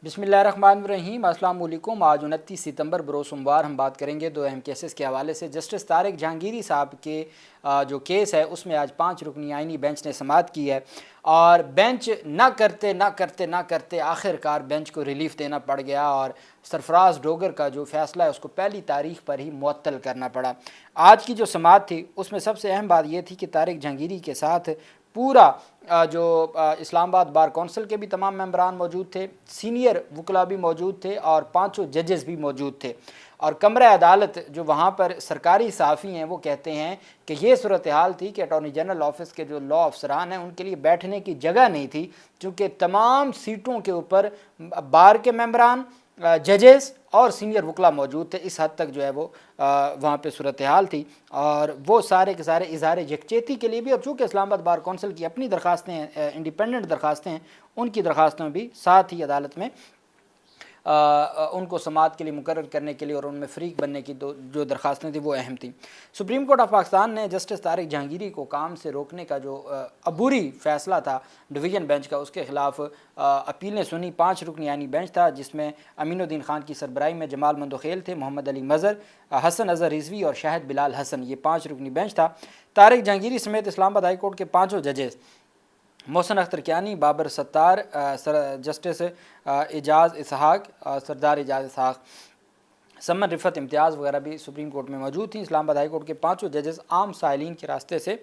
بسم اللہ الرحمن الرحیم۔ السلام علیکم۔ آج 29 ستمبر بروز سوموار ہم بات کریں گے دو اہم کیسز کے حوالے سے۔ جسٹس طارق جہانگیری صاحب کے جو کیس ہے اس میں آج 5 رکنی آئینی بینچ نے سماعت کی ہے اور بینچ نہ کرتے آخر کار بینچ کو ریلیف دینا پڑ گیا اور سرفراز ڈوگر کا جو فیصلہ ہے اس کو پہلی تاریخ پر ہی معطل کرنا پڑا۔ آج کی جو سماعت تھی اس میں سب سے اہم بات یہ تھی کہ طارق جہانگیری کے ساتھ پورا جو اسلام آباد بار کونسل کے بھی تمام ممبران موجود تھے، سینئر وکلاء بھی موجود تھے اور 5 ججز بھی موجود تھے، اور کمرہ عدالت جو وہاں پر سرکاری صحافی ہیں وہ کہتے ہیں کہ یہ صورتحال تھی کہ اٹارنی جنرل آفس کے جو لاء افسران ہیں ان کے لیے بیٹھنے کی جگہ نہیں تھی، چونکہ تمام سیٹوں کے اوپر بار کے ممبران، ججز اور سینئر وکلاء موجود تھے۔ اس حد تک جو ہے وہ وہاں پہ صورتحال تھی اور وہ سارے کے سارے اظہار یکجہتی کے لیے بھی، اور چونکہ اسلام آباد بار کونسل کی اپنی درخواستیں ہیں، انڈیپینڈنٹ درخواستیں ہیں، ان کی درخواستوں میں بھی ساتھ ہی عدالت میں ان کو سماعت کے لیے مقرر کرنے کے لیے اور ان میں فریق بننے کی جو درخواستیں تھیں وہ اہم تھیں۔ سپریم کورٹ آف پاکستان نے جسٹس طارق جہانگیری کو کام سے روکنے کا جو عبوری فیصلہ تھا ڈویژن بینچ کا، اس کے خلاف اپیلیں سنی۔ 5 رکنی آئینی بینچ تھا جس میں امین الدین خان کی سربراہی میں جمال مندوخیل تھے، محمد علی مظہر، حسن اظہر رضوی اور شاہد بلال حسن، یہ 5 رکنی بینچ تھا۔ طارق جہانگیری سمیت اسلام آباد ہائی کورٹ کے 5 ججز محسن اختر کیانی، بابر ستار، جسٹس اعجاز اسحاق، سردار اعجاز اسحاق، سمن رفت امتیاز وغیرہ بھی سپریم کورٹ میں موجود تھیں۔ اسلام آباد ہائی کورٹ کے 5 ججز عام سائلین کے راستے سے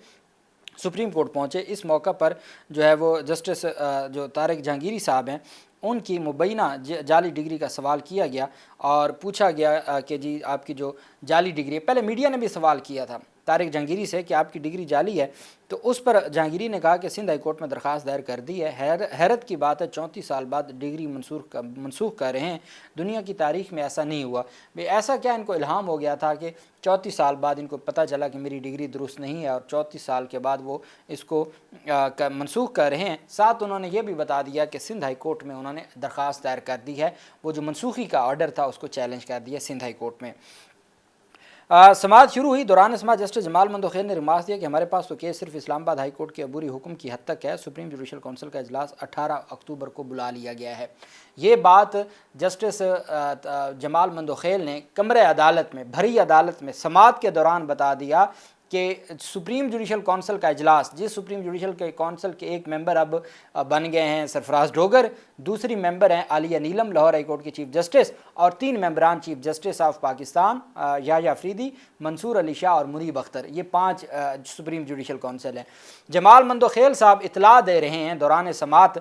سپریم کورٹ پہنچے۔ اس موقع پر جو ہے وہ جسٹس جو طارق جہانگیری صاحب ہیں ان کی مبینہ جعلی ڈگری کا سوال کیا گیا اور پوچھا گیا کہ جی آپ کی جو جعلی ڈگری ہے، پہلے میڈیا نے بھی سوال کیا تھا طارق جہانگیری سے کہ آپ کی ڈگری جعلی ہے، تو اس پر جہانگیری نے کہا کہ سندھ ہائی کورٹ میں درخواست دائر کر دی ہے۔ حیرت کی بات ہے 34 سال بعد ڈگری منسوخ کر رہے ہیں، دنیا کی تاریخ میں ایسا نہیں ہوا۔ ایسا کیا ان کو الہام ہو گیا تھا کہ 34 سال بعد ان کو پتہ چلا کہ میری ڈگری درست نہیں ہے اور 34 سال کے بعد وہ اس کو منسوخ کر رہے ہیں؟ ساتھ انہوں نے یہ بھی بتا دیا کہ سندھ ہائی کورٹ میں انہوں نے درخواست دائر کر دی ہے، وہ جو منسوخی کا آرڈر تھا اس کو چیلنج کر دیا سندھ ہائی کورٹ میں۔ سماعت شروع ہوئی۔ دوران سماعت جسٹس جمال مندوخیل نے ریمارکس دیا کہ ہمارے پاس تو کیس صرف اسلام آباد ہائی کورٹ کے عبوری حکم کی حد تک ہے، سپریم جوڈیشل کونسل کا اجلاس 18 اکتوبر کو بلا لیا گیا ہے۔ یہ بات جسٹس جمال مندوخیل نے کمرہ عدالت میں، بھری عدالت میں سماعت کے دوران بتا دیا کہ سپریم جوڈیشل کونسل کا اجلاس، جس سپریم جوڈیشل کے کونسل کے ایک ممبر اب بن گئے ہیں سرفراز ڈوگر، دوسری ممبر ہیں عالیہ نیلم لاہور ہائی کورٹ کی چیف جسٹس، اور 3 ممبران چیف جسٹس آف پاکستان یحییٰ افریدی، منصور علی شاہ اور منیب اختر، یہ 5 سپریم جوڈیشل کونسل ہیں۔ جمال مندوخیل صاحب اطلاع دے رہے ہیں دوران سماعت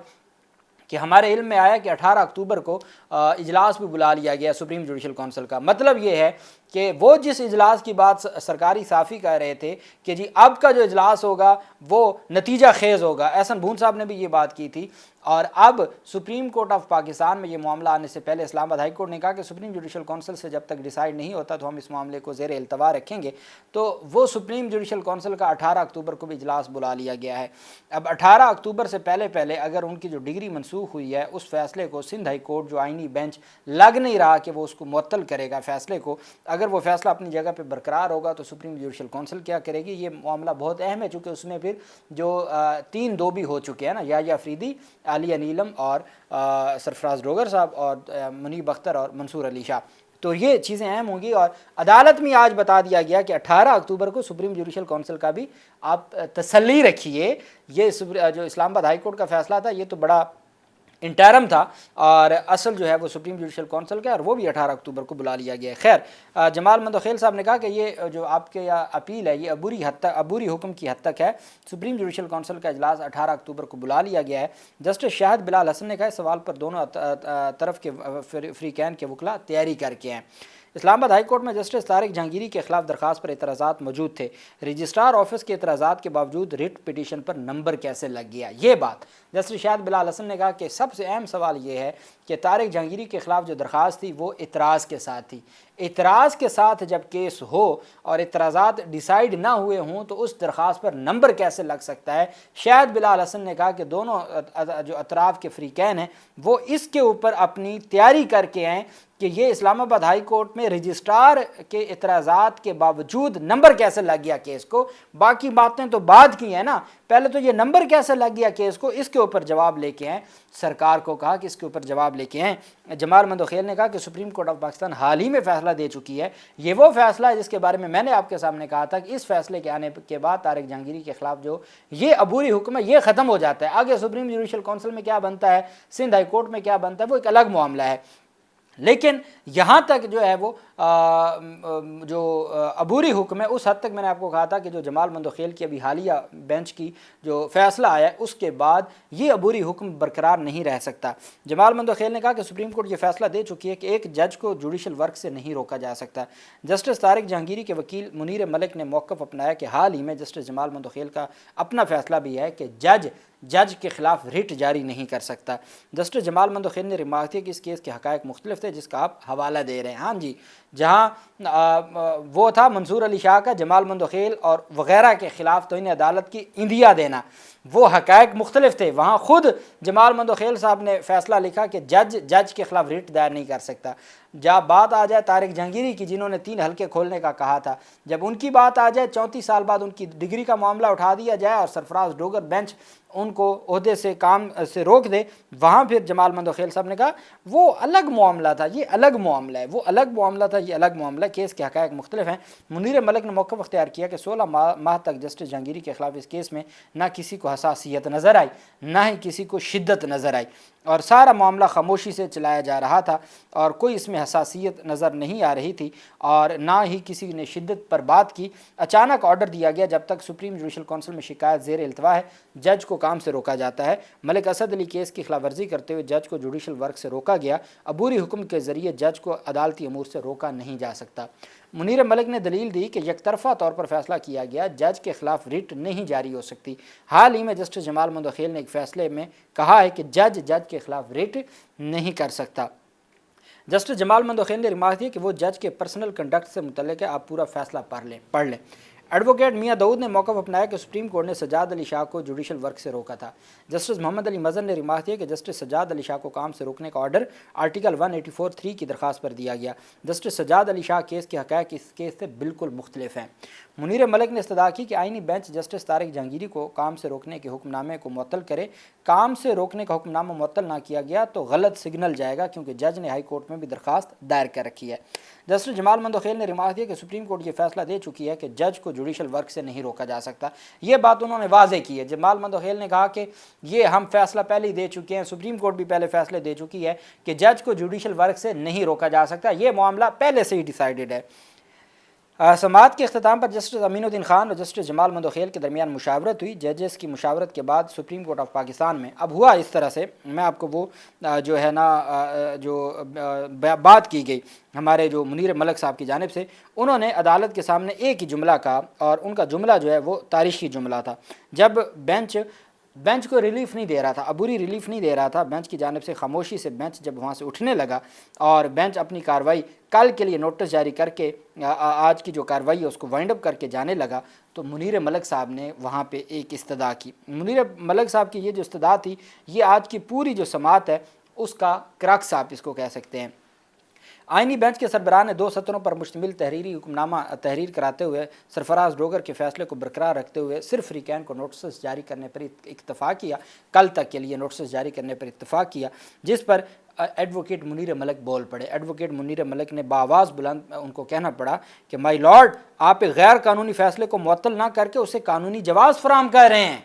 کہ ہمارے علم میں آیا کہ 18 اکتوبر کو اجلاس بھی بلا لیا گیا سپریم جوڈیشل کونسل کا۔ مطلب یہ ہے کہ وہ جس اجلاس کی بات سرکاری صحافی کہہ رہے تھے کہ جی اب کا جو اجلاس ہوگا وہ نتیجہ خیز ہوگا، احسن بھون صاحب نے بھی یہ بات کی تھی، اور اب سپریم کورٹ آف پاکستان میں یہ معاملہ آنے سے پہلے اسلام آباد ہائی کورٹ نے کہا کہ سپریم جوڈیشل کونسل سے جب تک ڈیسائیڈ نہیں ہوتا تو ہم اس معاملے کو زیر التوا رکھیں گے، تو وہ سپریم جوڈیشل کونسل کا 18 اکتوبر کو بھی اجلاس بلا لیا گیا ہے۔ اب 18 اکتوبر سے پہلے اگر ان کی جو ڈگری منسوخ ہوئی ہے اس فیصلے کو سندھ ہائی کورٹ جو آئینی بینچ لگ نہیں رہا کہ وہ اس کو معطل کرے گا فیصلے کو، اگر وہ فیصلہ اپنی جگہ پہ برقرار ہوگا تو سپریم جوڈیشل کونسل کیا کرے گی؟ یہ معاملہ بہت اہم ہے چونکہ اس میں پھر جو 3-2 بھی ہو چکے ہیں نا، یحییٰ افریدی، عالیہ نیلم اور سرفراز ڈوگر صاحب اور منیب اختر اور منصور علی شاہ، تو یہ چیزیں اہم ہوں گی۔ اور عدالت میں آج بتا دیا گیا کہ 18 اکتوبر کو سپریم جوڈیشل کونسل کا بھی آپ تسلی رکھیے، یہ جو اسلام آباد ہائی کورٹ کا فیصلہ تھا یہ تو بڑا انٹرم تھا اور اصل جو ہے وہ سپریم جوڈیشل کونسل کا ہے اور وہ بھی 18 اکتوبر کو بلا لیا گیا ہے۔ خیر، جمال مندوخیل صاحب نے کہا کہ یہ جو آپ کے اپیل ہے یہ عبوری حکم کی حد تک ہے، سپریم جوڈیشل کونسل کا اجلاس 18 اکتوبر کو بلا لیا گیا ہے۔ جسٹس شاہد بلال حسن نے کہا اس سوال پر دونوں طرف کے فریقین کے وکلاء تیاری کر کے ہیں۔ اسلام آباد ہائی کورٹ میں جسٹس طارق جہانگیری کے خلاف درخواست پر اعتراضات موجود تھے، رجسٹرار آفس کے اعتراضات کے باوجود ریٹ پٹیشن پر نمبر کیسے لگ گیا؟ یہ بات جسٹس شاہد بلال حسن نے کہا کہ سب سے اہم سوال یہ ہے کہ طارق جہانگیری کے خلاف جو درخواست تھی وہ اعتراض کے ساتھ تھی، اعتراض کے ساتھ جب کیس ہو اور اعتراضات ڈیسائیڈ نہ ہوئے ہوں تو اس درخواست پر نمبر کیسے لگ سکتا ہے؟ شاہد بلال حسن نے کہا کہ دونوں جو اطراف کے فریقین ہیں وہ اس کے اوپر اپنی تیاری کر کے آئیں کہ یہ اسلام آباد ہائی کورٹ میں رجسٹرار کے اعتراضات کے باوجود نمبر کیسے لگ گیا کیس کو، باقی باتیں تو بعد کی ہیں نا، پہلے تو یہ نمبر کیسے لگ گیا کیس کو، اس کے اوپر جواب لے کے آئیں۔ سرکار کو کہا کہ اس کے اوپر جواب لے کے آئیں۔ جمال مندوخیل نے کہا کہ سپریم کورٹ آف پاکستان حال ہی میں فیصلہ دے چکی ہے، یہ وہ فیصلہ ہے جس کے بارے میں نے آپ کے سامنے کہا تھا کہ اس فیصلے کے آنے کے بعد طارق جہانگیری کے خلاف جو یہ عبوری حکم ہے یہ ختم ہو جاتا ہے، آگے سپریم جوڈیشل کونسل میں کیا بنتا ہے، سندھ ہائی کورٹ میں کیا بنتا ہے، وہ ایک الگ معاملہ ہے۔ لیکن یہاں تک جو ہے وہ جو عبوری حکم ہے، اس حد تک میں نے آپ کو کہا تھا کہ جو جمال مندوخیل کی ابھی حالیہ بینچ کی جو فیصلہ آیا ہے اس کے بعد یہ عبوری حکم برقرار نہیں رہ سکتا۔ جمال مندوخیل نے کہا کہ سپریم کورٹ یہ فیصلہ دے چکی ہے کہ ایک جج کو جوڈیشل ورک سے نہیں روکا جا سکتا۔ جسٹس طارق جہانگیری کے وکیل منیر ملک نے موقف اپنایا کہ حال ہی میں جسٹس جمال مندوخیل کا اپنا فیصلہ بھی ہے کہ جج کے خلاف ریٹ جاری نہیں کر سکتا۔ جسٹس جمال مندوخیل نے ریمارک کیا کہ اس کیس کے حقائق مختلف تھے جس کا آپ حوالہ دے رہے ہیں۔ ہاں جی، جہاں وہ تھا منصور علی شاہ کا جمال مندوخیل اور وغیرہ کے خلاف تو انہیں عدالت کی اندیا دینا، وہ حقائق مختلف تھے، وہاں خود جمال مندوخیل صاحب نے فیصلہ لکھا کہ جج کے خلاف ریٹ دائر نہیں کر سکتا۔ جب بات آ جائے طارق جہانگیری کی جنہوں نے 3 حلقے کھولنے کا کہا تھا، جب ان کی بات آ جائے 34 سال بعد ان کی ڈگری کا معاملہ اٹھا دیا جائے اور سرفراز ڈوگر بینچ ان کو عہدے سے کام سے روک دے، وہاں پھر جمال مندوخیل صاحب نے کہا وہ الگ معاملہ تھا، یہ الگ معاملہ ہے، وہ الگ معاملہ تھا، یہ الگ معاملہ ہے، کیس کے حقائق مختلف ہیں۔ منیر ملک نے موقف اختیار کیا کہ 16 ماہ تک جسٹس جہانگیری کے خلاف اس کیس میں نہ کسی کو حساسیت نظر آئی، نہ ہی کسی کو شدت نظر آئی، اور سارا معاملہ خاموشی سے چلایا جا رہا تھا اور کوئی اس میں حساسیت نظر نہیں آ رہی تھی اور نہ ہی کسی نے شدت پر بات کی۔ اچانک آرڈر دیا گیا جب تک سپریم جوڈیشل کونسل میں شکایت زیر التوا ہے جج کو کام سے روکا جاتا ہے۔ ملک اسد علی کیس کی خلاف ورزی کرتے ہوئے جج کو جوڈیشل ورک سے روکا گیا، عبوری حکم کے ذریعے جج کو عدالتی امور سے روکا نہیں جا سکتا۔ منیر ملک نے دلیل دی کہ یک طرفہ طور پر فیصلہ کیا گیا، جج کے خلاف ریٹ نہیں جاری ہو سکتی۔ حال ہی میں جسٹس جمال مندوخیل نے ایک فیصلے میں کہا ہے کہ جج کے خلاف ریٹ نہیں کر سکتا۔ جسٹس جمال مندوخیل نے ریمارک دیا کہ وہ جج کے پرسنل کنڈکٹ سے متعلق ہے، آپ پورا فیصلہ پڑھ لیں۔ ایڈوکیٹ میاں داؤد نے موقف اپنایا کہ سپریم کورٹ نے سجاد علی شاہ کو جوڈیشل ورک سے روکا تھا۔ جسٹس محمد علی مظہر نے ریمارک دیا کہ جسٹس سجاد علی شاہ کو کام سے روکنے کا آرڈر آرٹیکل 184(3) کی درخواست پر دیا گیا۔ جسٹس سجاد علی شاہ کیس کے حقائق اس کیس سے بالکل مختلف ہیں۔ منیر ملک نے استدعا کی کہ آئینی بینچ جسٹس طارق جہانگیری کو کام سے روکنے کے حکم نامے کو معطل کرے۔ کام سے روکنے کا حکم نامہ معطل نہ کیا گیا تو غلط سگنل جائے گا کیونکہ جج نے ہائی کورٹ میں بھی درخواست دائر کر رکھی ہے۔ جسٹس جمال مندوخیل نے ریمارک دیا کہ سپریم کورٹ یہ فیصلہ دے چکی ہے کہ جج کو جوڈیشل ورک سے نہیں روکا جا سکتا۔ یہ بات انہوں نے واضح کی ہے۔ جمال مندوخیل نے کہا کہ یہ ہم فیصلہ پہلے ہی دے چکے ہیں، سپریم کورٹ بھی پہلے فیصلے دے چکی ہے کہ جج کو جوڈیشل ورک سے نہیں روکا جا سکتا، یہ معاملہ پہلے سے ہی ڈیسائیڈڈ ہے۔ سماعت کے اختتام پر جسٹس امین الدین خان اور جسٹس جمال مندوخیل کے درمیان مشاورت ہوئی۔ ججز کی مشاورت کے بعد سپریم کورٹ آف پاکستان میں اب ہوا اس طرح سے، میں آپ کو وہ جو ہے نا جو بات کی گئی ہمارے جو منیر ملک صاحب کی جانب سے، انہوں نے عدالت کے سامنے ایک ہی جملہ کہا اور ان کا جملہ جو ہے وہ تاریخی جملہ تھا۔ جب بینچ کو ریلیف نہیں دے رہا تھا، عبوری ریلیف نہیں دے رہا تھا، بینچ کی جانب سے خاموشی سے بینچ جب وہاں سے اٹھنے لگا اور بینچ اپنی کارروائی کل کے لیے نوٹس جاری کر کے آج کی جو کارروائی ہے اس کو وائنڈ اپ کر کے جانے لگا، تو منیر ملک صاحب نے وہاں پہ ایک استدعا کی۔ منیر ملک صاحب کی یہ جو استدعا تھی یہ آج کی پوری جو سماعت ہے اس کا کراکس آپ اس کو کہہ سکتے ہیں۔ آئینی بینچ کے سربراہ نے 2 سطروں پر مشتمل تحریری حکم نامہ تحریر کراتے ہوئے سرفراز ڈوگر کے فیصلے کو برقرار رکھتے ہوئے صرف فریقین کو نوٹسز جاری کرنے پر اتفاق کیا، کل تک کے لیے نوٹسز جاری کرنے پر اتفاق کیا، جس پر ایڈوکیٹ منیر ملک بول پڑے۔ ایڈوکیٹ منیر ملک نے بآواز بلند ان کو کہنا پڑا کہ مائی لارڈ، آپ ایک غیر قانونی فیصلے کو معطل نہ کر کے اسے قانونی جواز فراہم کر رہے ہیں،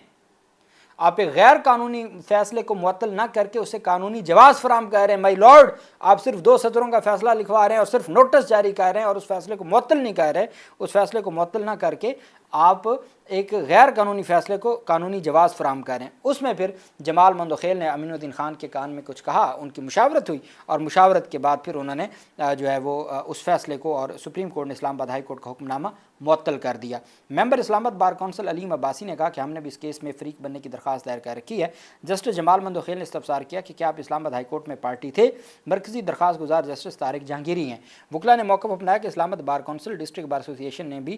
آپ ایک غیر قانونی فیصلے کو معطل نہ کر کے اسے قانونی جواز فراہم کر رہے ہیں۔ مائی لارڈ، آپ صرف 2 سطروں کا فیصلہ لکھوا رہے ہیں اور صرف نوٹس جاری کر رہے ہیں اور اس فیصلے کو معطل نہیں کر رہے، اس فیصلے کو معطل نہ کر کے آپ ایک غیر قانونی فیصلے کو قانونی جواز فراہم کریں۔ اس میں پھر جمال مندوخیل نے امین الدین خان کے کان میں کچھ کہا، ان کی مشاورت ہوئی اور مشاورت کے بعد پھر انہوں نے جو ہے وہ اس فیصلے کو اور سپریم کورٹ نے اسلام آباد ہائی کورٹ کا حکم نامہ معطل کر دیا۔ ممبر اسلام آباد بار کونسل علیم عباسی نے کہا کہ ہم نے بھی اس کیس میں فریق بننے کی درخواست دائر کر رکھی ہے۔ جسٹس جمال مندوخیل نے استفسار کیا کہ کیا آپ اسلام آباد ہائی کورٹ میں پارٹی تھے؟ مرکزی درخواست گزار جسٹس طارق جہانگیری ہیں۔ وکلا نے موقف اپنایا کہ اسلام آباد بار کونسل ڈسٹرکٹ بار ایسوسی ایشن نے بھی